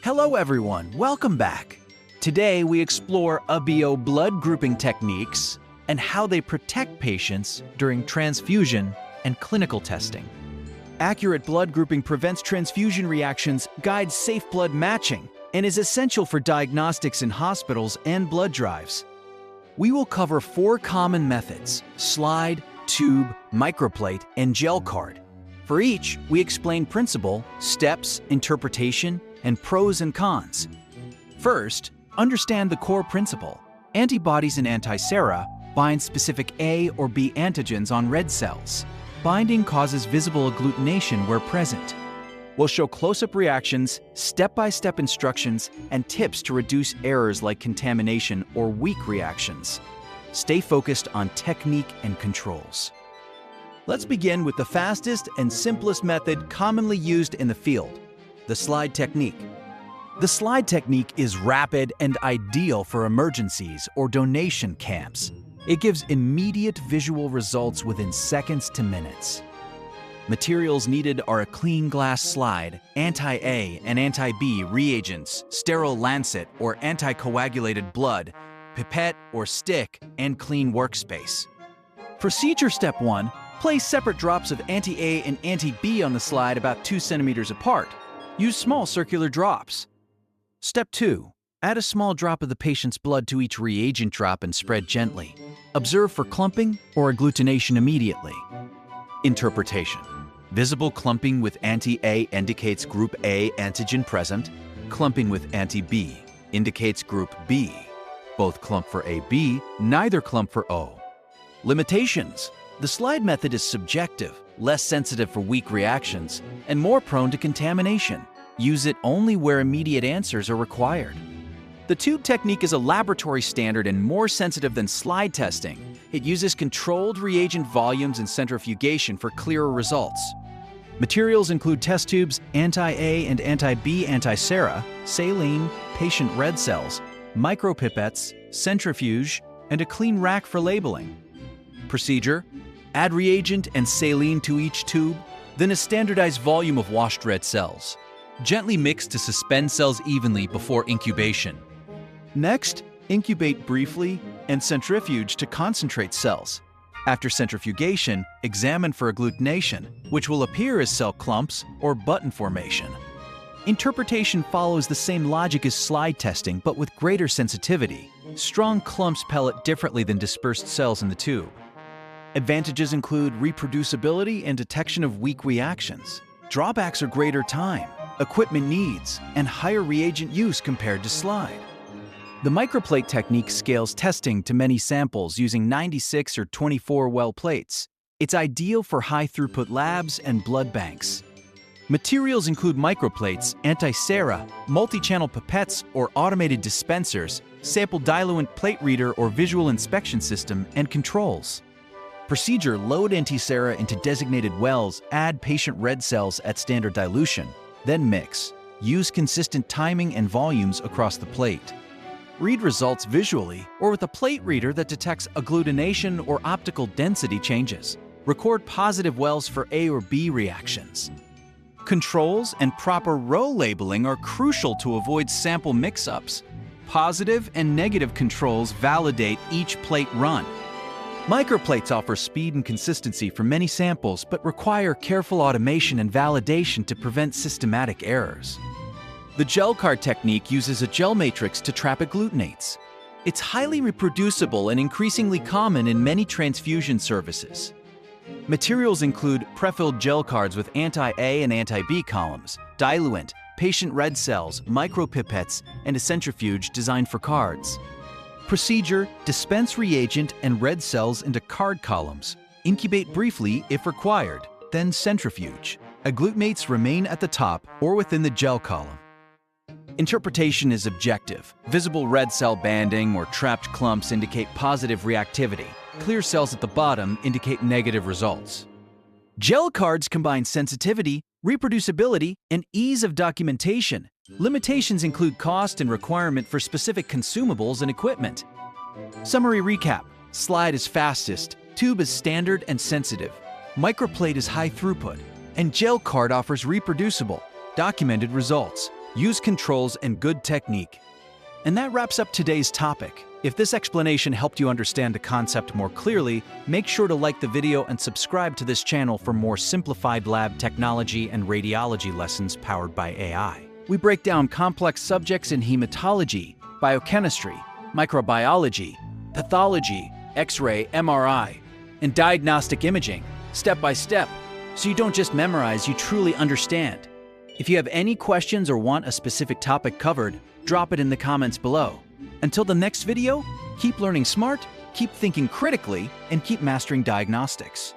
Hello everyone, welcome back. Today we explore ABO Blood Grouping Techniques and how they protect patients during transfusion and clinical testing. Accurate blood grouping prevents transfusion reactions, guides safe blood matching, and is essential for diagnostics in hospitals and blood drives. We will cover 4 common methods: slide, tube, microplate, and gel card. For each, we explain principle, steps, interpretation, and pros and cons. First, understand the core principle. Antibodies and antisera bind specific A or B antigens on red cells. Binding causes visible agglutination where present. We'll show close-up reactions, step-by-step instructions, and tips to reduce errors like contamination or weak reactions. Stay focused on technique and controls. Let's begin with the fastest and simplest method commonly used in the field: the slide technique. The slide technique is rapid and ideal for emergencies or donation camps. It gives immediate visual results within seconds to minutes. Materials needed are a clean glass slide, anti-A and anti-B reagents, sterile lancet or anticoagulated blood, pipette or stick, and clean workspace. Procedure step 1, place separate drops of anti-A and anti-B on the slide about 2 centimeters apart. Use small circular drops. Step 2. Add a small drop of the patient's blood to each reagent drop and spread gently. Observe for clumping or agglutination immediately. Interpretation. Visible clumping with anti-A indicates group A antigen present. Clumping with anti-B indicates group B. Both clump for AB, neither clump for O. Limitations. The slide method is subjective, less sensitive for weak reactions, and more prone to contamination. Use it only where immediate answers are required. The tube technique is a laboratory standard and more sensitive than slide testing. It uses controlled reagent volumes and centrifugation for clearer results. Materials include test tubes, anti-A and anti-B antisera, saline, patient red cells, micropipettes, centrifuge, and a clean rack for labeling. Procedure: add reagent and saline to each tube, then a standardized volume of washed red cells. Gently mix to suspend cells evenly before incubation. Next, incubate briefly and centrifuge to concentrate cells. After centrifugation, examine for agglutination, which will appear as cell clumps or button formation. Interpretation follows the same logic as slide testing, but with greater sensitivity. Strong clumps pellet differently than dispersed cells in the tube. Advantages include reproducibility and detection of weak reactions. Drawbacks are greater time, equipment needs, and higher reagent use compared to slide. The microplate technique scales testing to many samples using 96 or 24 well plates. It's ideal for high-throughput labs and blood banks. Materials include microplates, antisera, multi-channel pipettes or automated dispensers, sample diluent plate reader or visual inspection system, and controls. Procedure: load antisera into designated wells, add patient red cells at standard dilution, then mix. Use consistent timing and volumes across the plate. Read results visually or with a plate reader that detects agglutination or optical density changes. Record positive wells for A or B reactions. Controls and proper row labeling are crucial to avoid sample mix-ups. Positive and negative controls validate each plate run. Microplates offer speed and consistency for many samples, but require careful automation and validation to prevent systematic errors. The gel card technique uses a gel matrix to trap agglutinates. It's highly reproducible and increasingly common in many transfusion services. Materials include prefilled gel cards with anti-A and anti-B columns, diluent, patient red cells, micropipettes, and a centrifuge designed for cards. Procedure: dispense reagent and red cells into card columns. Incubate briefly if required, then centrifuge. Agglutinates remain at the top or within the gel column. Interpretation is objective. Visible red cell banding or trapped clumps indicate positive reactivity. Clear cells at the bottom indicate negative results. Gel cards combine sensitivity, reproducibility, and ease of documentation. Limitations include cost and requirement for specific consumables and equipment. Summary recap: Slide is fastest, tube is standard and sensitive, microplate is high throughput, and gel card offers reproducible, documented results. Use controls and good technique. And that wraps up today's topic. If this explanation helped you understand the concept more clearly, make sure to like the video and subscribe to this channel for more simplified lab technology and radiology lessons powered by AI. We break down complex subjects in hematology, biochemistry, microbiology, pathology, X-ray, MRI, and diagnostic imaging, step by step, so you don't just memorize, you truly understand. If you have any questions or want a specific topic covered, drop it in the comments below. Until the next video, keep learning smart, keep thinking critically, and keep mastering diagnostics.